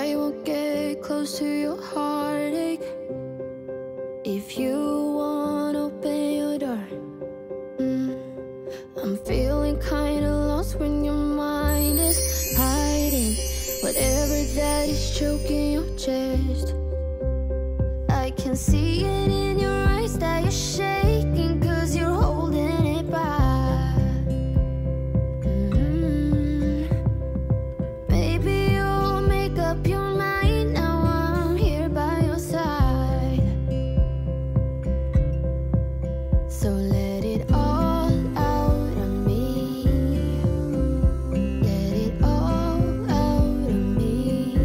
I won't get close to your heartache. If you won't open your door, I'm feeling kinda lost when your mind is hiding whatever that is choking your chest. I can see it in your eyes that you're shaking, 'cause you're holding it back. Maybe you'll make up your mind, now I'm here by your side. So let it all out of me. Let it all out of me.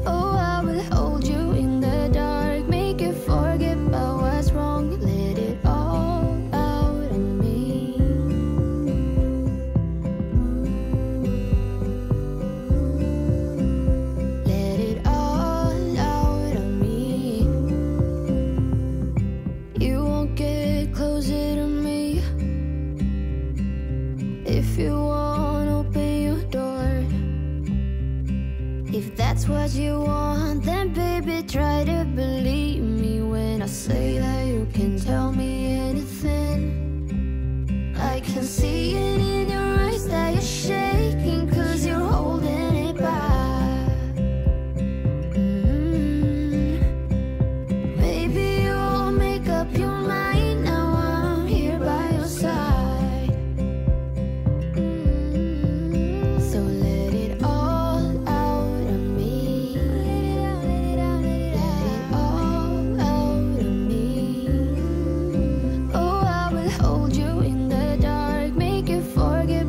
Oh, I will hold you in the dark, make you forget about what's wrong. Let it all out of me. Let it all out of me. You won't get closer to me if you won't open your door. If that's what you want, then baby try to believe me when I say that you can tell me anything. I can see it in your eyes that you're shaking, 'cause you're holding it back. Maybe you'll make up your mind, now I'm here by your side. So let it all out of me. Let it all out of me. Oh, I will hold you in the dark, make you forget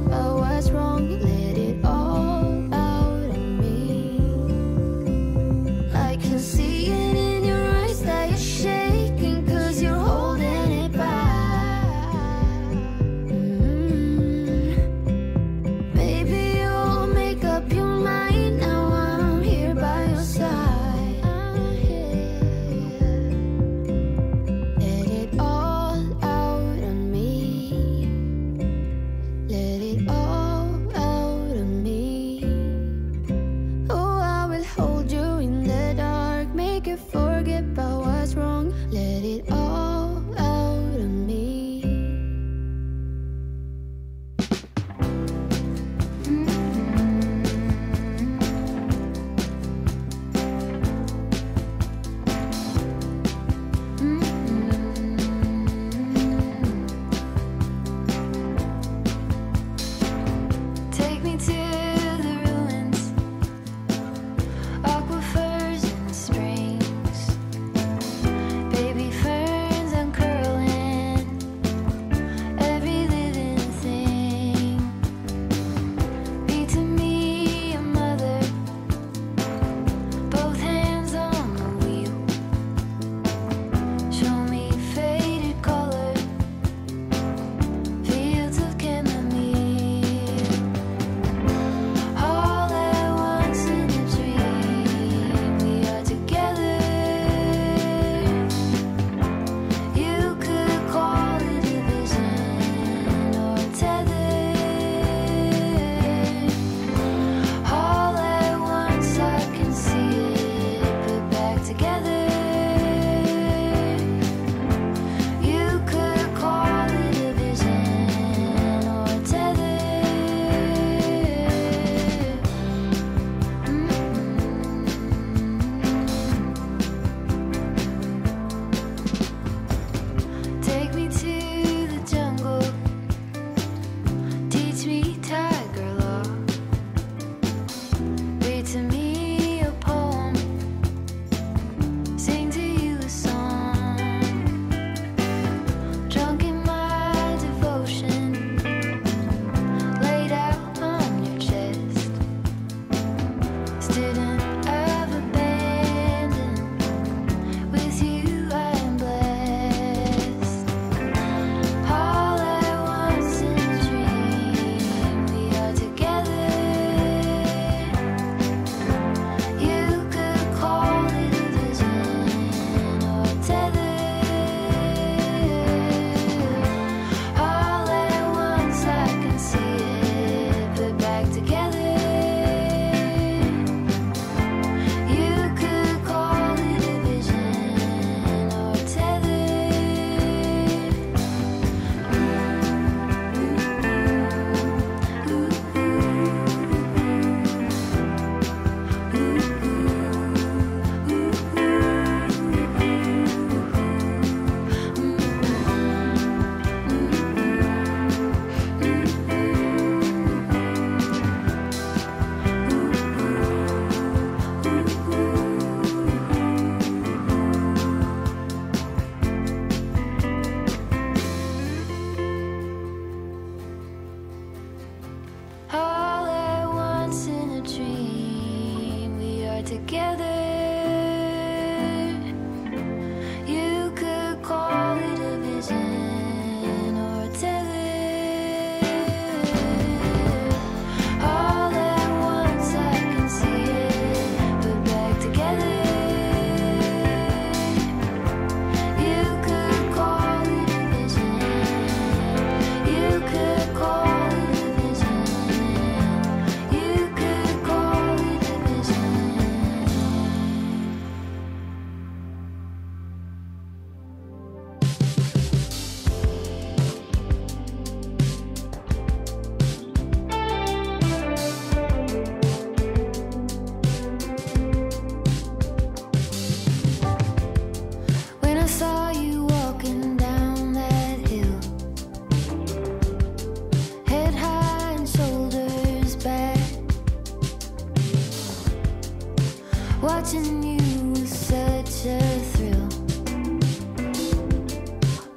Watching you was such a thrill.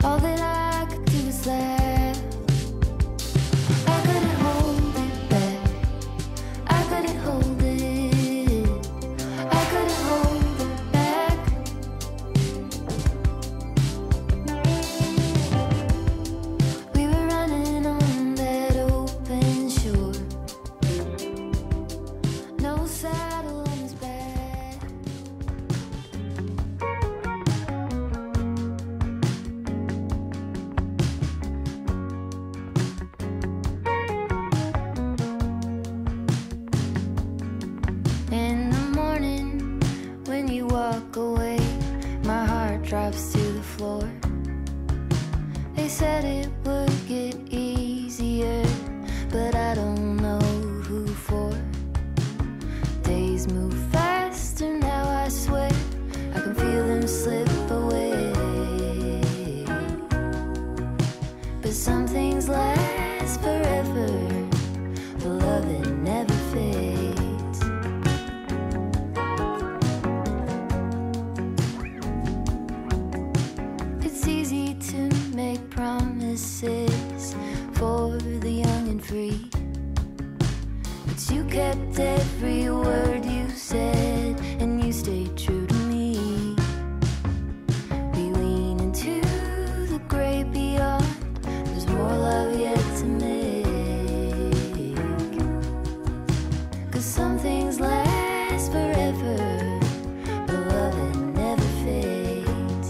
All that I could do was laugh. I couldn't hold it back. I couldn't hold it. I couldn't hold it back. We were running on that open shore. No saddle on his back. In the morning, when you walk away, my heart drops to the floor. They said it would get easier, but I don't know who for. Days move faster now, I swear. I can feel them slip away. But some things last forever. The love that never fades. It's easy to make promises for the young and free, but you kept every word you said, and you stayed true to me. We lean into the great beyond. There's more love yet to make. 'Cause some things last forever. The love that never fades.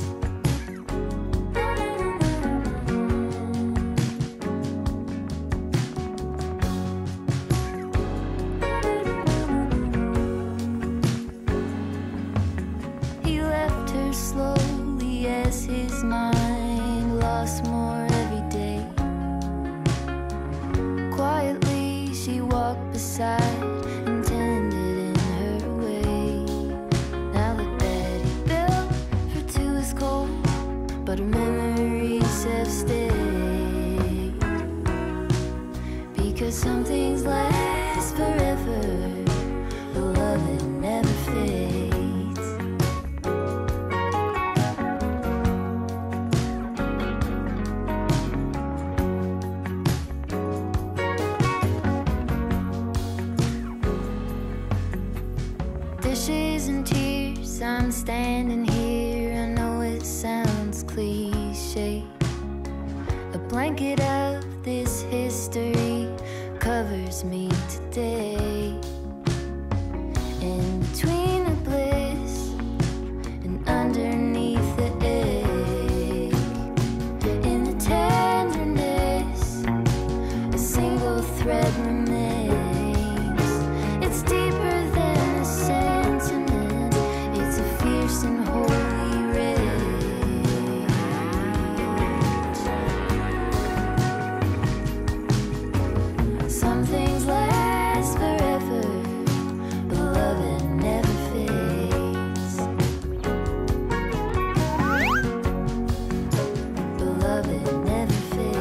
He left her slowly as his mind lost more every day. Quietly she walked beside and tended in her way. Now the bed he built for two is cold, but her memories have stayed. Because some things last forever. The love that never fades. Dishes and tears, I'm standing here. I know it sounds cliche. A blanket of this history covers me today. In between the bliss and underneath the ache, in the tenderness, a single thread remains. It's deeper than a sentiment. It's a fierce and holy rage. Some things last forever. The love that never fades. The love that never fades.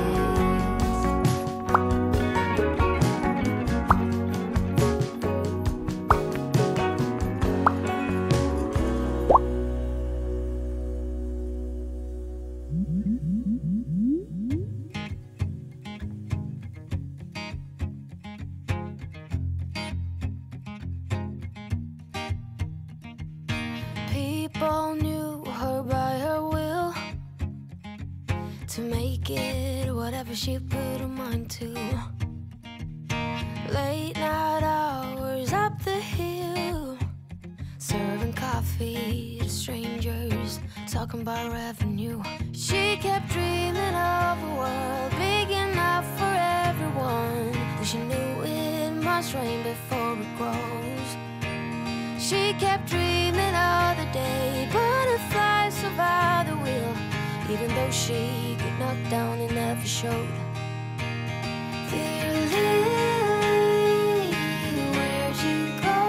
People knew her by her will, to make it whatever she put her mind to. Late night hours up the hill, serving coffee to strangers, talking about revenue. She kept dreaming of a world big enough for everyone, but she knew it must rain before it grows. She kept dreaming of the day butterflies survived the wheel. Even though she got knocked down, it never showed. Dear Lily, where'd you go?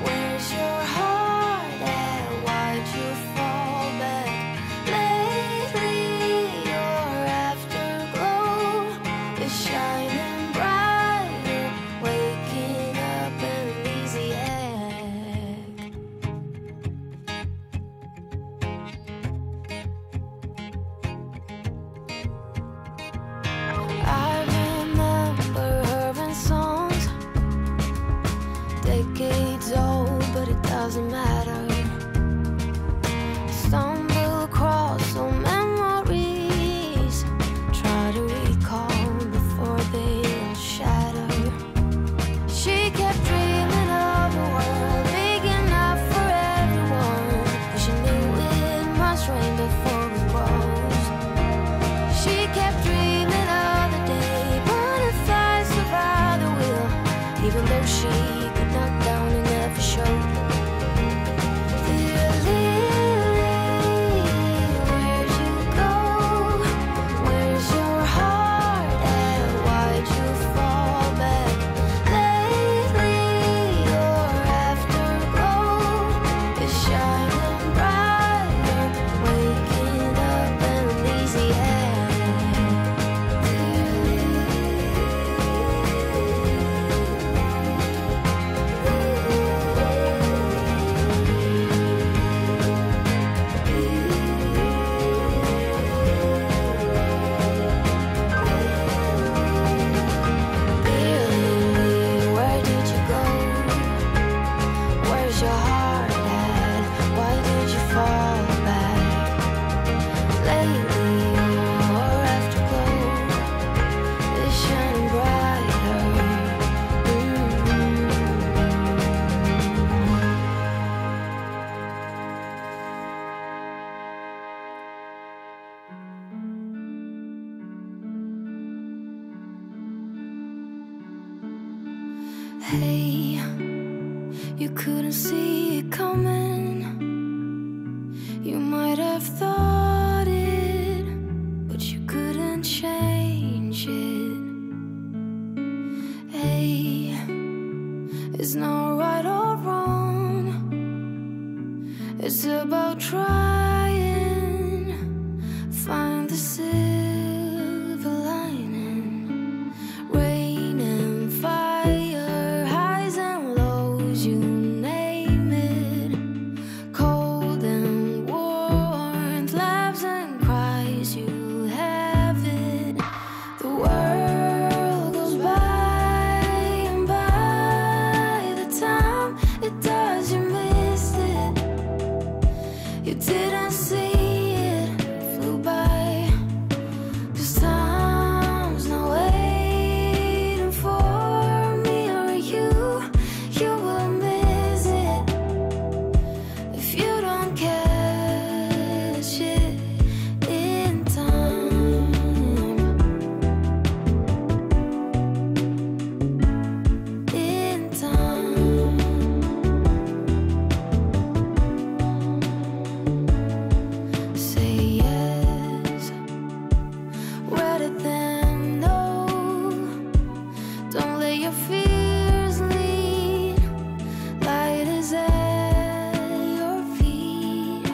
Where's your heart at? Why'd you fall back? Lately, your afterglow is shining brighter, waking up amnesiac. although she could knock down and never showed. Dear Lily, where'd you go? Where's your heart at? Why'd you fall back? Lately your afterglow is shining brighter, waking up and uneasy head. Where did you go? Where's your heart at? Why did you fall back? Lately your afterglow is shining brighter. Hey, you couldn't see it coming. You might have thought it, but you couldn't change it. Hey, it's not right or wrong. It's about trying, find the silver lining. Rain and fire, highs and lows, you name it. Cold and warmth, laughs and cries, you have it. The world goes by, and by the time it does, you missed it. You didn't see it, flew by. 'Cause time's not waiting for me or you. You will miss it if you don't catch it in time. In time. Say yes, rather than no. Don't let your fears lead. Light is at your feet.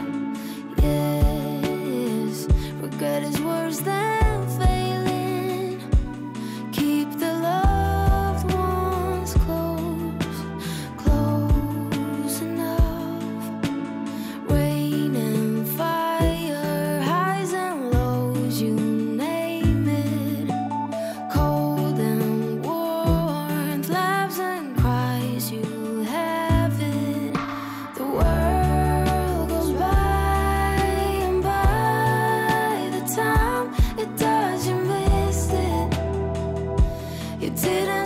Yes, regret is worse than failing. Keep the loved ones close, close enough. Rain and fire, highs and lows, you name it. Cold and warmth, laughs and cries, you have it. The world goes by, and by the time it does, you missed it. You didn't